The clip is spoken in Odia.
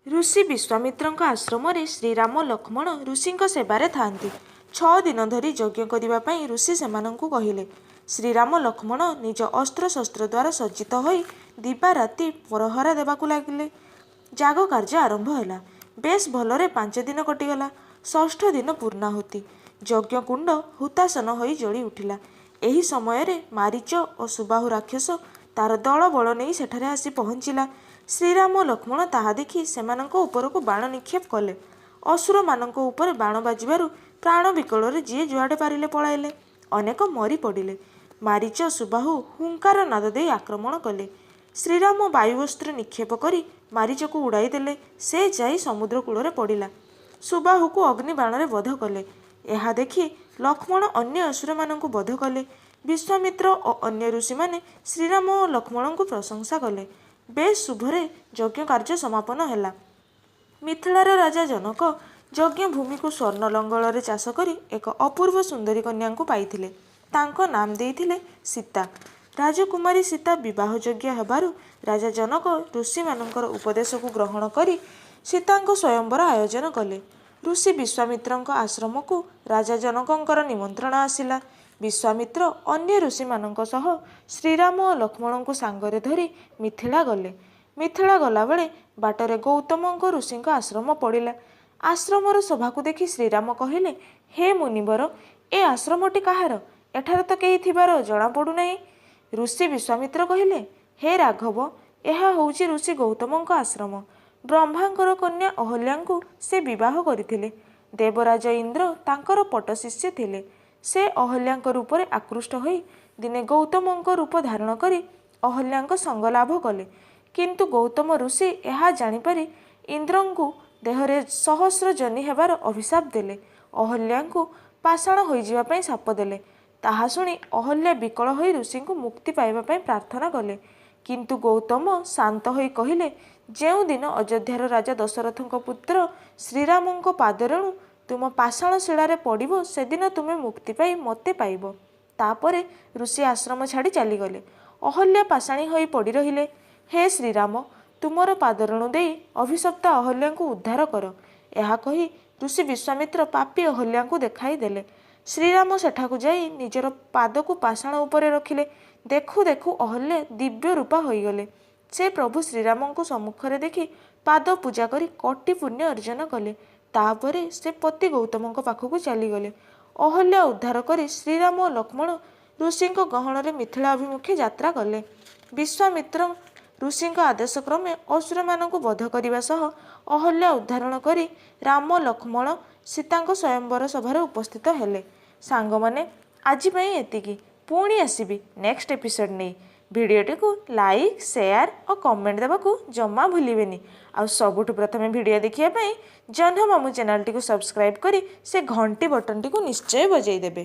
ऋषि विश्वामित्रଙ୍କ आश्रमରେ ଶ୍ରୀରାମ ଲକ୍ଷ୍ମଣ ଋଷିଙ୍କ ସେବାରେ ଥାଆନ୍ତି। 6 ଦିନ ଧରି ଯଜ୍ଞ କରିବା ପାଇଁ ଋଷି ସେମାନଙ୍କୁ କହିଲେ। ଶ୍ରୀରାମ ଲକ୍ଷ୍ମଣ ନିଜ ଅସ୍ତ୍ରଶସ୍ତ୍ର ଦ୍ୱାରା ସଜ୍ଜିତ ହୋଇ ଦିବା ରାତି ପରହରା ଦେବାକୁ ଲାଗିଲେ। ଯାଗ କାର୍ଯ୍ୟ ଆରମ୍ଭ ହେଲା। ବେଶ ଭଲରେ 5 ଦିନ କଟିଗଲା। ଷଷ୍ଠ ଦିନ ପୂର୍ଣ୍ଣାହୁତି। ଯଜ୍ଞକୁଣ୍ଡ ହୁତାସନ ହୋଇ ଜଳି ଉଠିଲା। ଏହି ସମୟରେ ମାରୀଚ ଓ ସୁବାହୁ ରାକ୍ଷସ ତାର ଦଳବଳ ନେଇ ସେଠାରେ ଆସି ପହଞ୍ଚିଲା। ଶ୍ରୀରାମ ଲକ୍ଷ୍ମଣ ତାହା ଦେଖି ସେମାନଙ୍କ ଉପରକୁ ବାଣ ନିକ୍ଷେପ କଲେ। ଅସୁରମାନଙ୍କ ଉପରେ ବାଣ ବାଜିବାରୁ ପ୍ରାଣ ବିକଳରେ ଯିଏ ଯୁଆଡ଼େ ପାରିଲେ ପଳାଇଲେ। ଅନେକ ମରି ପଡ଼ିଲେ। ମାରୀଚ ସୁବାହୁ ହୁଙ୍କାର ନାଦ ଦେଇ ଆକ୍ରମଣ କଲେ। ଶ୍ରୀରାମ ବାୟୁଅସ୍ତ୍ର ନିକ୍ଷେପ କରି ମାରୀଚକୁ ଉଡ଼ାଇ ଦେଲେ। ସେ ଯାଇ ସମୁଦ୍ର କୂଳରେ ପଡ଼ିଲା। ସୁବାହୁକୁ ଅଗ୍ନିବାଣରେ ବଧ କଲେ। ଏହା ଦେଖି ଲକ୍ଷ୍ମଣ ଅନ୍ୟ ଅସୁରମାନଙ୍କୁ ବଧ କଲେ। ବିଶ୍ୱାମିତ୍ର ଓ ଅନ୍ୟ ଋଷିମାନେ ଶ୍ରୀରାମ ଓ ଲକ୍ଷ୍ମଣଙ୍କୁ ପ୍ରଶଂସା କଲେ। ବେଶ ଶୁଭରେ ଯଜ୍ଞ କାର୍ଯ୍ୟ ସମାପନ ହେଲା। ମିଥିଳାର ରାଜା ଜନକ ଯଜ୍ଞଭୂମିକୁ ସ୍ୱର୍ଣ୍ଣ ଲଙ୍ଗଳରେ ଚାଷ କରି ଏକ ଅପୂର୍ବ ସୁନ୍ଦରୀ କନ୍ୟାଙ୍କୁ ପାଇଥିଲେ। ତାଙ୍କ ନାମ ଦେଇଥିଲେ ସୀତା। ରାଜକୁମାରୀ ସୀତା ବିବାହଯୋଗ୍ୟ ହେବାରୁ ରାଜା ଜନକ ଋଷିମାନଙ୍କର ଉପଦେଶକୁ ଗ୍ରହଣ କରି ସୀତାଙ୍କ ସ୍ୱୟଂବର ଆୟୋଜନ କଲେ। ଋଷି ବିଶ୍ୱାମିତ୍ରଙ୍କ ଆଶ୍ରମକୁ ରାଜା ଜନକଙ୍କର ନିମନ୍ତ୍ରଣ ଆସିଲା। ବିଶ୍ୱାମିତ୍ର ଅନ୍ୟ ଋଷିମାନଙ୍କ ସହ ଶ୍ରୀରାମ ଓ ଲକ୍ଷ୍ମଣଙ୍କୁ ସାଙ୍ଗରେ ଧରି ମିଥିଳା ଗଲେ। ମିଥିଳା ଗଲାବେଳେ ବାଟରେ ଗୌତମଙ୍କ ଋଷିଙ୍କ ଆଶ୍ରମ ପଡ଼ିଲା। ଆଶ୍ରମର ଶୋଭାକୁ ଦେଖି ଶ୍ରୀରାମ କହିଲେ, ହେ ମୁନିବର, ଏ ଆଶ୍ରମଟି କାହାର? ଏଠାରେ ତ କେହି ଥିବାର ଜଣାପଡ଼ୁନାହିଁ। ଋଷି ବିଶ୍ୱାମିତ୍ର କହିଲେ, ହେ ରାଘବ, ଏହା ହେଉଛି ଋଷି ଗୌତମଙ୍କ ଆଶ୍ରମ। ବ୍ରହ୍ମାଙ୍କର କନ୍ୟା ଅହଲ୍ୟାଙ୍କୁ ସେ ବିବାହ କରିଥିଲେ। ଦେବରାଜ ଇନ୍ଦ୍ର ତାଙ୍କର ପଟ୍ଟଶିଷ୍ୟ ଥିଲେ। ସେ ଅହଲ୍ୟାଙ୍କ ରୂପରେ ଆକୃଷ୍ଟ ହୋଇ ଦିନେ ଗୌତମଙ୍କ ରୂପ ଧାରଣ କରି ଅହଲ୍ୟାଙ୍କ ସଙ୍ଗ ଲାଭ କଲେ। କିନ୍ତୁ ଗୌତମ ଋଷି ଏହା ଜାଣିପାରି ଇନ୍ଦ୍ରଙ୍କୁ ଦେହରେ ସହସ୍ର ଜନି ହେବାର ଅଭିଶାପ ଦେଲେ। ଅହଲ୍ୟାଙ୍କୁ ପାଷାଣ ହୋଇଯିବା ପାଇଁ ଶାପ ଦେଲେ। ତାହା ଶୁଣି ଅହଲ୍ୟା ବିକଳ ହୋଇ ଋଷିଙ୍କୁ ମୁକ୍ତି ପାଇବା ପାଇଁ ପ୍ରାର୍ଥନା କଲେ। କିନ୍ତୁ ଗୌତମ ଶାନ୍ତ ହୋଇ କହିଲେ, ଯେଉଁଦିନ ଅଯୋଧ୍ୟାର ରାଜା ଦଶରଥଙ୍କ ପୁତ୍ର ଶ୍ରୀରାମଙ୍କ ପାଦରେଣୁ ତୁମ ପାଷାଣ ଶିଳାରେ ପଡ଼ିବ, ସେଦିନ ତୁମେ ମୁକ୍ତି ପାଇ ମୋତେ ପାଇବ। ତାପରେ ଋଷି ଆଶ୍ରମ ଛାଡ଼ି ଚାଲିଗଲେ। ଅହଲ୍ୟା ପାଷାଣୀ ହୋଇ ପଡ଼ି ରହିଲେ। ହେ ଶ୍ରୀରାମ, ତୁମର ପାଦରେଣୁ ଦେଇ ଅଭିଶପ୍ତ ଅହଲ୍ୟାଙ୍କୁ ଉଦ୍ଧାର କର। ଏହା କହି ଋଷି ବିଶ୍ୱାମିତ୍ର ପାପୀ ଅହଲ୍ୟାଙ୍କୁ ଦେଖାଇ ଦେଲେ। ଶ୍ରୀରାମ ସେଠାକୁ ଯାଇ ନିଜର ପାଦକୁ ପାଷାଣ ଉପରେ ରଖିଲେ। ଦେଖୁ ଦେଖୁ ଅହଲ୍ୟା ଦିବ୍ୟ ରୂପା ହୋଇଗଲେ। ସେ ପ୍ରଭୁ ଶ୍ରୀରାମଙ୍କୁ ସମ୍ମୁଖରେ ଦେଖି ପାଦ ପୂଜା କରି କୋଟି ପୁଣ୍ୟ ଅର୍ଜନ କଲେ। ତାପରେ ସେ ପତି ଗୌତମଙ୍କ ପାଖକୁ ଚାଲିଗଲେ। ଅହଲ୍ୟା ଉଦ୍ଧାର କରି ଶ୍ରୀରାମ ଓ ଲକ୍ଷ୍ମଣ ଋଷିଙ୍କ ଗହଣରେ ମିଥିଳା ଅଭିମୁଖେ ଯାତ୍ରା କଲେ। ବିଶ୍ୱାମିତ୍ର ଋଷିଙ୍କ ଆଦେଶ କ୍ରମେ ଅସୁରମାନଙ୍କୁ ବଧ କରିବା ସହ ଅହଲ୍ୟା ଉଦ୍ଧାରଣ କରି ରାମ ଲକ୍ଷ୍ମଣ ସୀତାଙ୍କ ସ୍ୱୟଂବର ସଭାରେ ଉପସ୍ଥିତ ହେଲେ। ସାଙ୍ଗମାନେ, ଆଜି ପାଇଁ ଏତିକି। ପୁଣି ଆସିବି ନେକ୍ସଟ ଏପିସୋଡ଼ ନେଇ। ଭିଡ଼ିଓଟିକୁ ଲାଇକ୍, ସେୟାର ଓ କମେଣ୍ଟ ଦେବାକୁ ଜମା ଭୁଲିବେନି। ଆଉ ସବୁଠୁ ପ୍ରଥମେ ଭିଡ଼ିଓ ଦେଖିବା ପାଇଁ ଜହ୍ନମାମୁଁ ଚ୍ୟାନେଲଟିକୁ ସବସ୍କ୍ରାଇବ୍ କରି ସେ ଘଣ୍ଟି ବଟନଟିକୁ ନିଶ୍ଚୟ ବଜାଇ ଦେବେ।